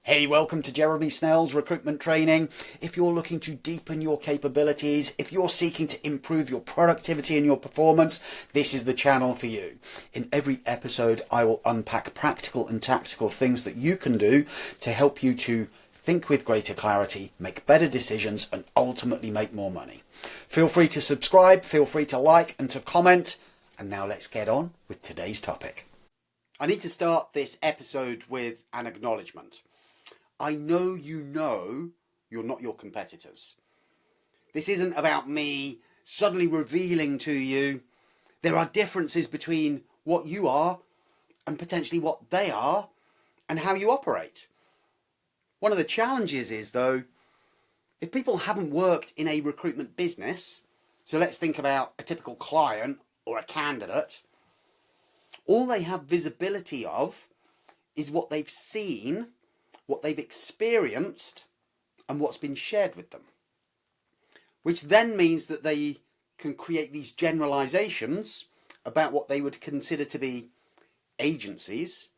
Hey, welcome to Jeremy Snell's recruitment training. If you're looking to deepen your capabilities, if you're seeking to improve your productivity and your performance, this is the channel for you. In every episode, I will unpack practical and tactical things that you can do to help you to think with greater clarity, make better decisions, and ultimately make more money. Feel free to subscribe, feel free to like and to comment. And now let's get on with today's topic. I need to start this episode with an acknowledgement. I know you're not your competitors. This isn't about me suddenly revealing to you there are differences between what you are and potentially what they are and how you operate. One of the challenges is, though, if people haven't worked in a recruitment business, so let's think about a typical client or a candidate, all they have visibility of is what they've seen, what they've experienced, and what's been shared with them. Which then means that they can create these generalizations about what they would consider to be agencies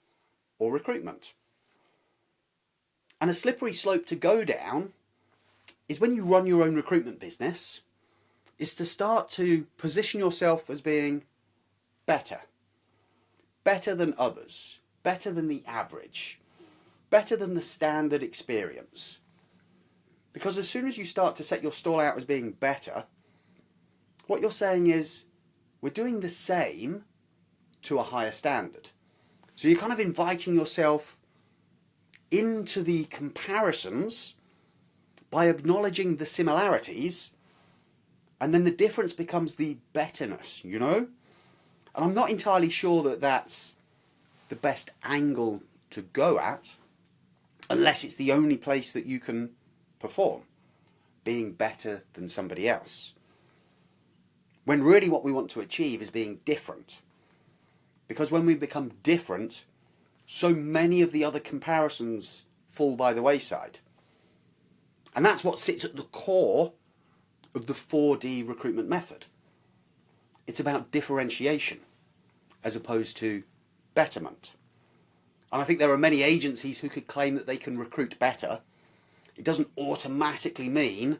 or recruitment. And a slippery slope to go down is when you run your own recruitment business, is to start to position yourself as being better. Better than others, better than the average, better than the standard experience. Because as soon as you start to set your stall out as being better, what you're saying is, we're doing the same to a higher standard. So you're kind of inviting yourself into the comparisons by acknowledging the similarities, and then the difference becomes the betterness, you know? And I'm not entirely sure that that's the best angle to go at, unless it's the only place that you can perform, being better than somebody else. When really what we want to achieve is being different. Because when we become different, so many of the other comparisons fall by the wayside. And that's what sits at the core of the 4D recruitment method. It's about differentiation as opposed to betterment. And I think there are many agencies who could claim that they can recruit better. It doesn't automatically mean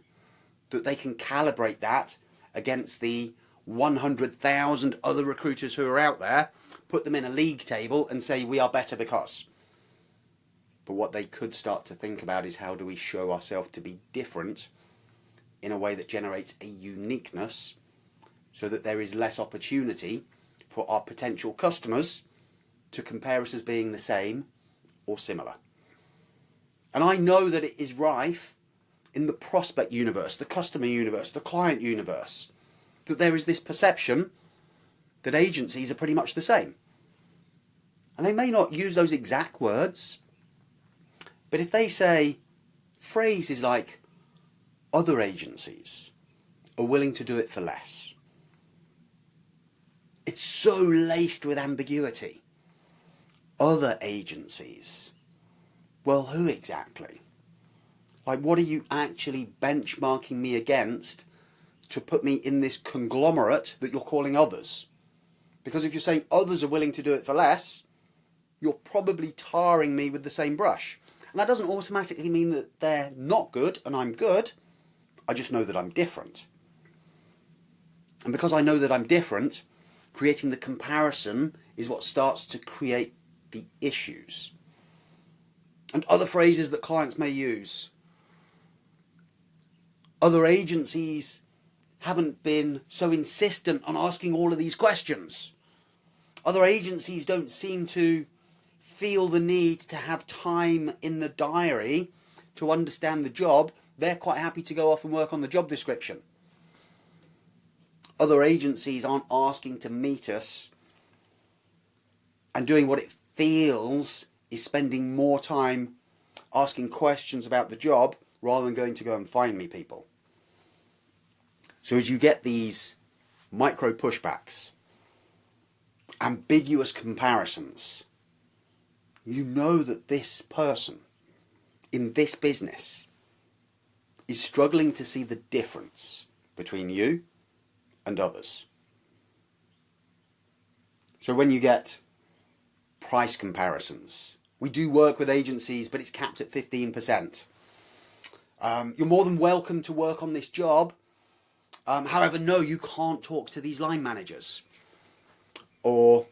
that they can calibrate that against the 100,000 other recruiters who are out there, put them in a league table and say we are better because. But what they could start to think about is, how do we show ourselves to be different in a way that generates a uniqueness so that there is less opportunity for our potential customers to compare us as being the same or similar. And I know that it is rife in the prospect universe, the customer universe, the client universe, that there is this perception that agencies are pretty much the same. And they may not use those exact words, but if they say phrases like, other agencies are willing to do it for less, it's so laced with ambiguity. Other agencies. Well, who exactly? Like, what are you actually benchmarking me against to put me in this conglomerate that you're calling others? Because if you're saying others are willing to do it for less, you're probably tarring me with the same brush. And that doesn't automatically mean that they're not good and I'm good. I just know that I'm different. And because I know that I'm different, creating the comparison is what starts to create the issues. And other phrases that clients may use. Other agencies haven't been so insistent on asking all of these questions. Other agencies don't seem to feel the need to have time in the diary to understand the job. They're quite happy to go off and work on the job description. Other agencies aren't asking to meet us and doing what it feels is spending more time asking questions about the job rather than going to go and find me people. So as you get these micro pushbacks, ambiguous comparisons, you know that this person in this business is struggling to see the difference between you and others. So when you get price comparisons We do work with agencies, but it's capped at 15%. You're more than welcome to work on this job. However, no, you can't talk to these line managers. Or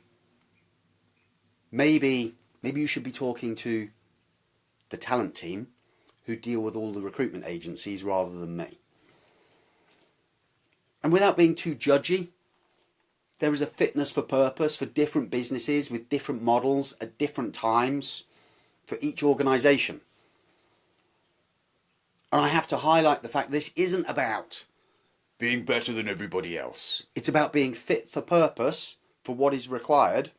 maybe you should be talking to the talent team who deal with all the recruitment agencies rather than me. And without being too judgy, there is a fitness for purpose for different businesses with different models at different times for each organisation. And I have to highlight the fact this isn't about being better than everybody else. It's about being fit for purpose for what is required,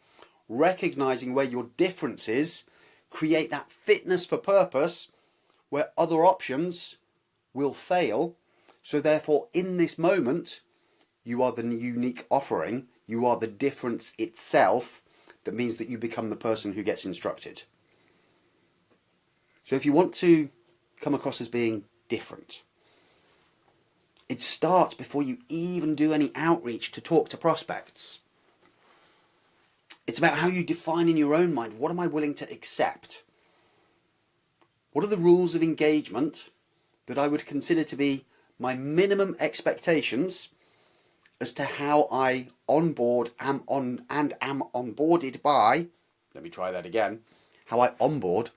recognising where your differences create that fitness for purpose where other options will fail. So therefore, in this moment, you are the unique offering, you are the difference itself. That means that you become the person who gets instructed. So if you want to come across as being different, it starts before you even do any outreach to talk to prospects. It's about how you define in your own mind, what am I willing to accept? What are the rules of engagement that I would consider to be my minimum expectations as to how I onboard am onboarded by, let me try that again, how I onboard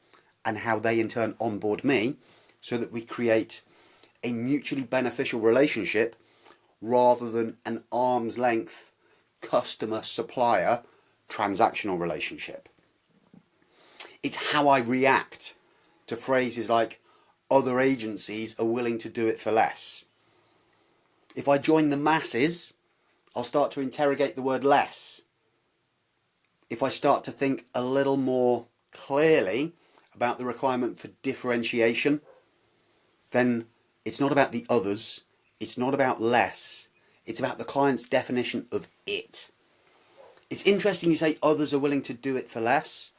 and how they in turn onboard me, so that we create a mutually beneficial relationship rather than an arm's length customer-supplier transactional relationship. It's how I react to phrases like other agencies are willing to do it for less. If I join the masses, I'll start to interrogate the word less. If I start to think a little more clearly about the requirement for differentiation, then it's not about the others, it's not about less, it's about the client's definition of it. It's interesting you say others are willing to do it for less.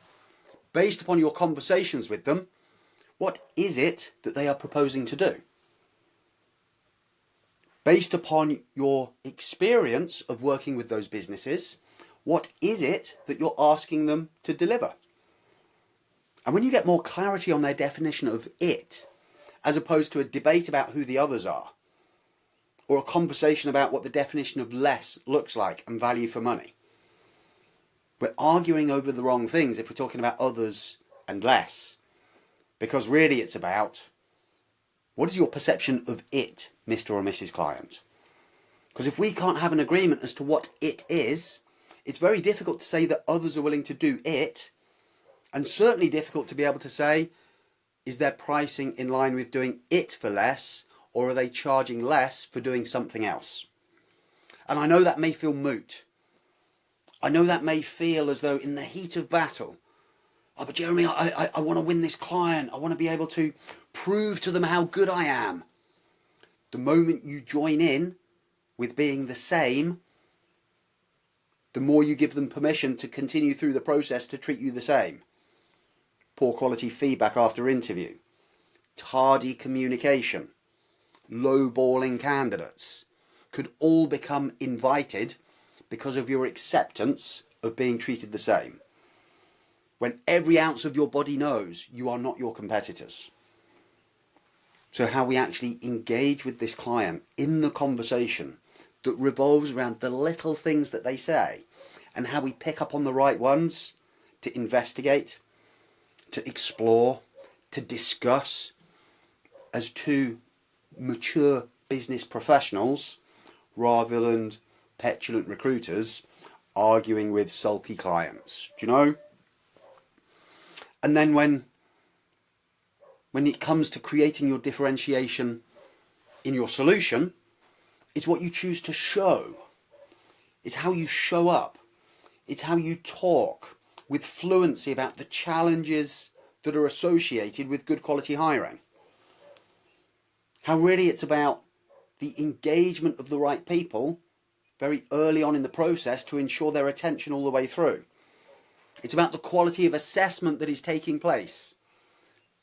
Based upon your conversations with them, what is it that they are proposing to do? Based upon your experience of working with those businesses, what is it that you're asking them to deliver? And when you get more clarity on their definition of it, as opposed to a debate about who the others are, or a conversation about what the definition of less looks like and value for money, we're arguing over the wrong things if we're talking about others and less. Because really it's about, what is your perception of it, Mr. or Mrs. Client? Because if we can't have an agreement as to what it is, it's very difficult to say that others are willing to do it, and certainly difficult to be able to say, is their pricing in line with doing it for less, or are they charging less for doing something else? And I know that may feel moot. I know that may feel as though in the heat of battle, oh, but Jeremy, I want to win this client. I want to be able to prove to them how good I am. The moment you join in with being the same, the more you give them permission to continue through the process to treat you the same. Poor quality feedback after interview, tardy communication, lowballing candidates could all become invited because of your acceptance of being treated the same. When every ounce of your body knows you are not your competitors. So how we actually engage with this client in the conversation that revolves around the little things that they say, and how we pick up on the right ones to investigate, to explore, to discuss as two mature business professionals rather than petulant recruiters arguing with sulky clients. Do you know? And then when it comes to creating your differentiation in your solution, it's what you choose to show. It's how you show up. It's how you talk with fluency about the challenges that are associated with good quality hiring. How really it's about the engagement of the right people very early on in the process to ensure their attention all the way through. It's about the quality of assessment that is taking place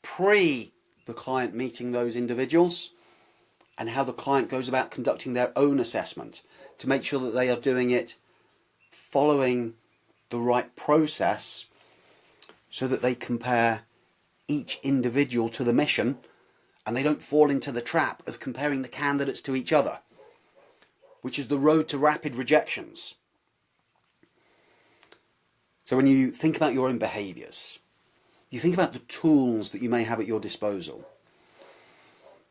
pre the client meeting those individuals, and how the client goes about conducting their own assessment to make sure that they are doing it following the right process so that they compare each individual to the mission and they don't fall into the trap of comparing the candidates to each other, which is the road to rapid rejections. So when you think about your own behaviours, you think about the tools that you may have at your disposal.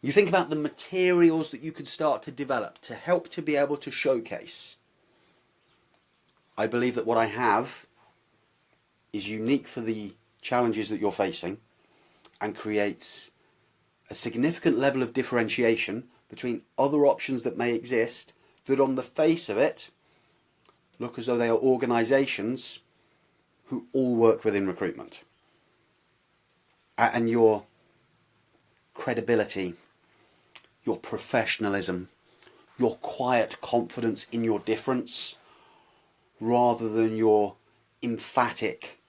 You think about the materials that you could start to develop to help to be able to showcase. I believe that what I have is unique for the challenges that you're facing and creates a significant level of differentiation between other options that may exist that on the face of it look as though they are organisations who all work within recruitment. And your credibility, your professionalism, your quiet confidence in your difference, rather than your emphatic,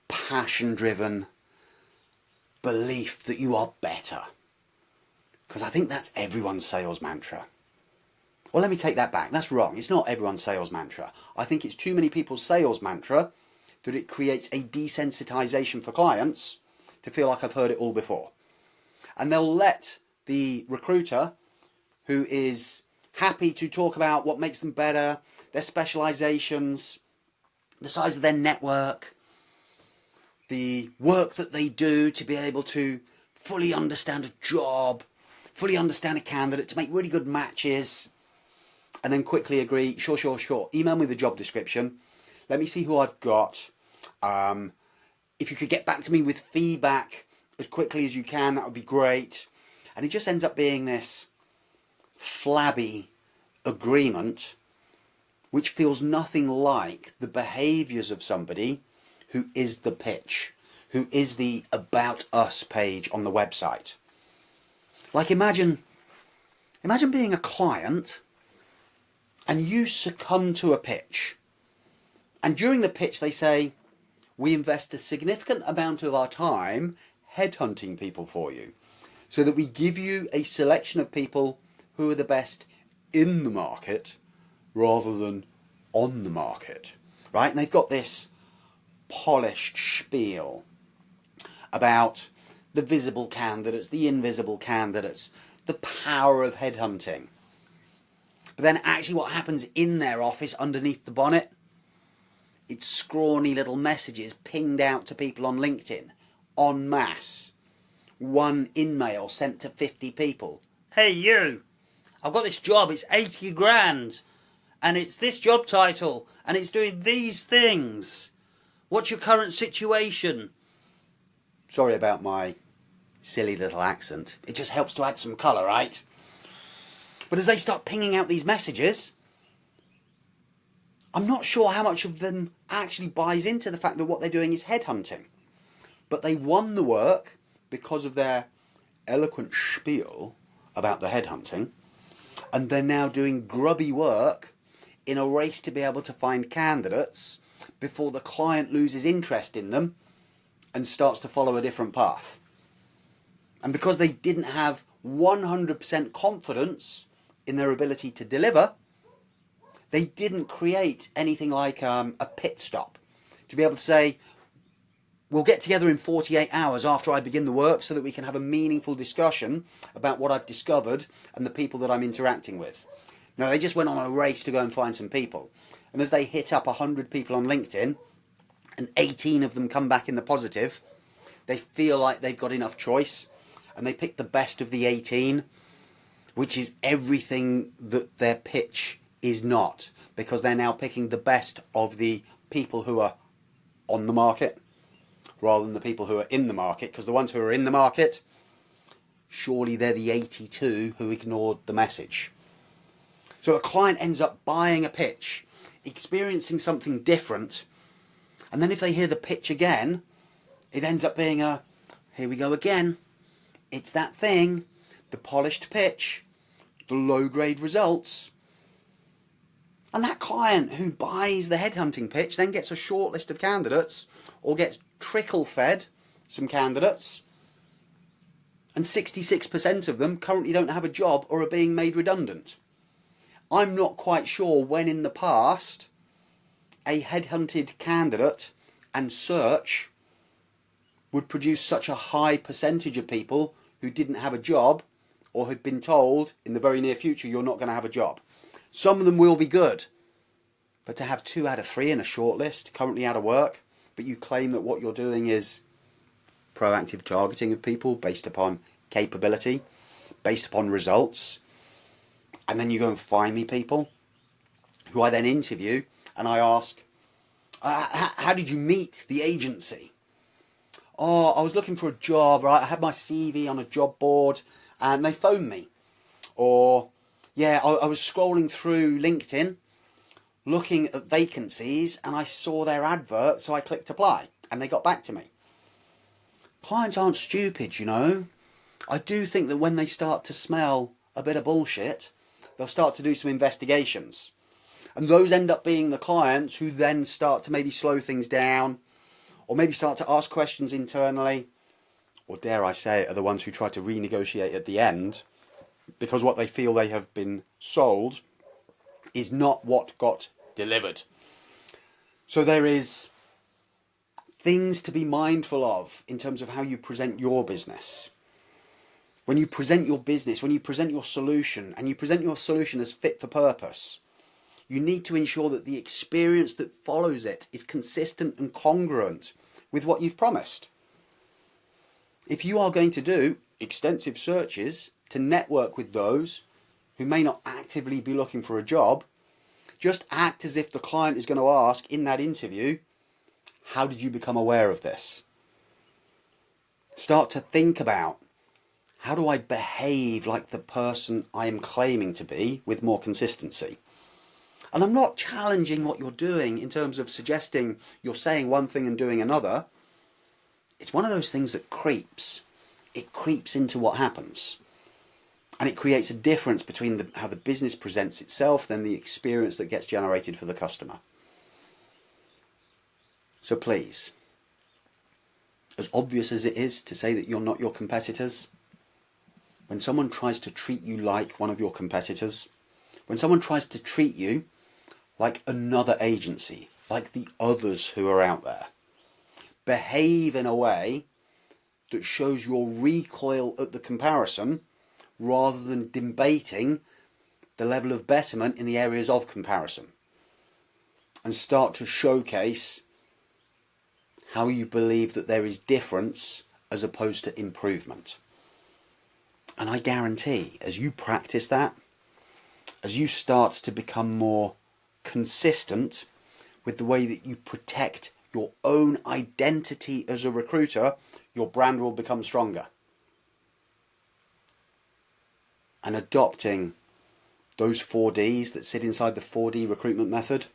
passion-driven belief that you are better. Because I think that's everyone's sales mantra. Well, let me take that back. That's wrong. It's not everyone's sales mantra. I think it's too many people's sales mantra that it creates a desensitization for clients to feel like I've heard it all before. And they'll let the recruiter, who is happy to talk about what makes them better, their specializations, the size of their network, the work that they do to be able to fully understand a job, fully understand a candidate, to make really good matches, and then quickly agree, sure, email me the job description, let me see who I've got. If you could get back to me with feedback as quickly as you can, that would be great. And it just ends up being this flabby agreement which feels nothing like the behaviours of somebody who is the pitch, who is the About Us page on the website. Like imagine being a client and you succumb to a pitch. And during the pitch they say, we invest a significant amount of our time headhunting people for you, so that we give you a selection of people who are the best in the market rather than on the market, right? And they've got this polished spiel about the visible candidates, the invisible candidates, the power of headhunting. But then actually what happens in their office underneath the bonnet, it's scrawny little messages pinged out to people on LinkedIn en masse. One in-mail sent to 50 people. Hey you, I've got this job, it's 80 grand. And it's this job title. And it's doing these things. What's your current situation? Sorry about my silly little accent. It just helps to add some colour, right? But as they start pinging out these messages, I'm not sure how much of them actually buys into the fact that what they're doing is headhunting. But they won the work because of their eloquent spiel about the headhunting, and they're now doing grubby work in a race to be able to find candidates before the client loses interest in them and starts to follow a different path. And because they didn't have 100% confidence in their ability to deliver, they didn't create anything like a pit stop to be able to say, we'll get together in 48 hours after I begin the work so that we can have a meaningful discussion about what I've discovered and the people that I'm interacting with. No, they just went on a race to go and find some people. And as they hit up 100 people on LinkedIn and 18 of them come back in the positive, they feel like they've got enough choice and they pick the best of the 18, which is everything that their pitch is not, because they're now picking the best of the people who are on the market rather than the people who are in the market, because the ones who are in the market, surely they're the 82 who ignored the message. So a client ends up buying a pitch, experiencing something different, and then if they hear the pitch again, it ends up being a, here we go again, it's that thing, the polished pitch, the low-grade results. And that client who buys the headhunting pitch then gets a short list of candidates or gets trickle-fed some candidates, and 66% of them currently don't have a job or are being made redundant. I'm not quite sure when in the past a headhunted candidate and search would produce such a high percentage of people who didn't have a job or had been told in the very near future you're not going to have a job. Some of them will be good, but to have 2 out of 3 in a shortlist currently out of work, but you claim that what you're doing is proactive targeting of people based upon capability, based upon results, and then you go and find me people who I then interview and I ask, how did you meet the agency? Oh, I was looking for a job, right? I had my CV on a job board and they phoned me. Or, yeah, I was scrolling through LinkedIn looking at vacancies and I saw their advert, so I clicked apply and they got back to me. Clients aren't stupid, you know. I do think that when they start to smell a bit of bullshit, they'll start to do some investigations. And those end up being the clients who then start to maybe slow things down, or maybe start to ask questions internally, or dare I say it, are the ones who try to renegotiate at the end, because what they feel they have been sold is not what got delivered. So there is things to be mindful of in terms of how you present your business. When you present your business, when you present your solution, and you present your solution as fit for purpose, you need to ensure that the experience that follows it is consistent and congruent with what you've promised. If you are going to do extensive searches to network with those who may not actively be looking for a job, just act as if the client is going to ask in that interview, how did you become aware of this? Start to think about, how do I behave like the person I am claiming to be with more consistency? And I'm not challenging what you're doing in terms of suggesting you're saying one thing and doing another. It's one of those things that creeps. It creeps into what happens. And it creates a difference between how the business presents itself and the experience that gets generated for the customer. So please, as obvious as it is to say that you're not your competitors, when someone tries to treat you like one of your competitors, when someone tries to treat you like another agency, like the others who are out there, behave in a way that shows your recoil at the comparison rather than debating the level of betterment in the areas of comparison, and start to showcase how you believe that there is difference as opposed to improvement. And I guarantee, as you practice that, as you start to become more consistent with the way that you protect your own identity as a recruiter, your brand will become stronger. And adopting those 4Ds that sit inside the 4D recruitment method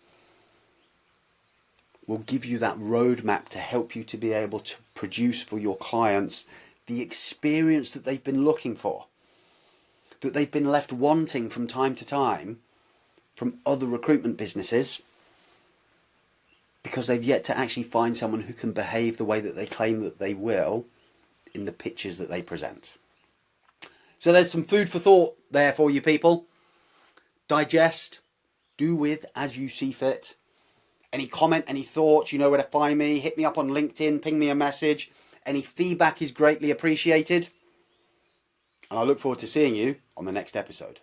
will give you that roadmap to help you to be able to produce for your clients the experience that they've been looking for, that they've been left wanting from time to time from other recruitment businesses, because they've yet to actually find someone who can behave the way that they claim that they will in the pitches that they present. So there's some food for thought there for you people. Digest, do with as you see fit. Any comment, any thoughts, you know where to find me. Hit me up on LinkedIn, ping me a message. Any feedback is greatly appreciated. And I look forward to seeing you on the next episode.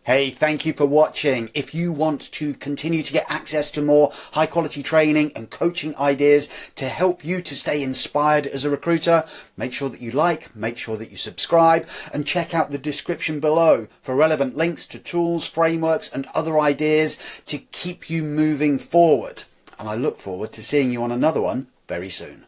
Hey, thank you for watching. If you want to continue to get access to more high quality training and coaching ideas to help you to stay inspired as a recruiter, make sure that you like, make sure that you subscribe, and check out the description below for relevant links to tools, frameworks, and other ideas to keep you moving forward. And I look forward to seeing you on another one very soon.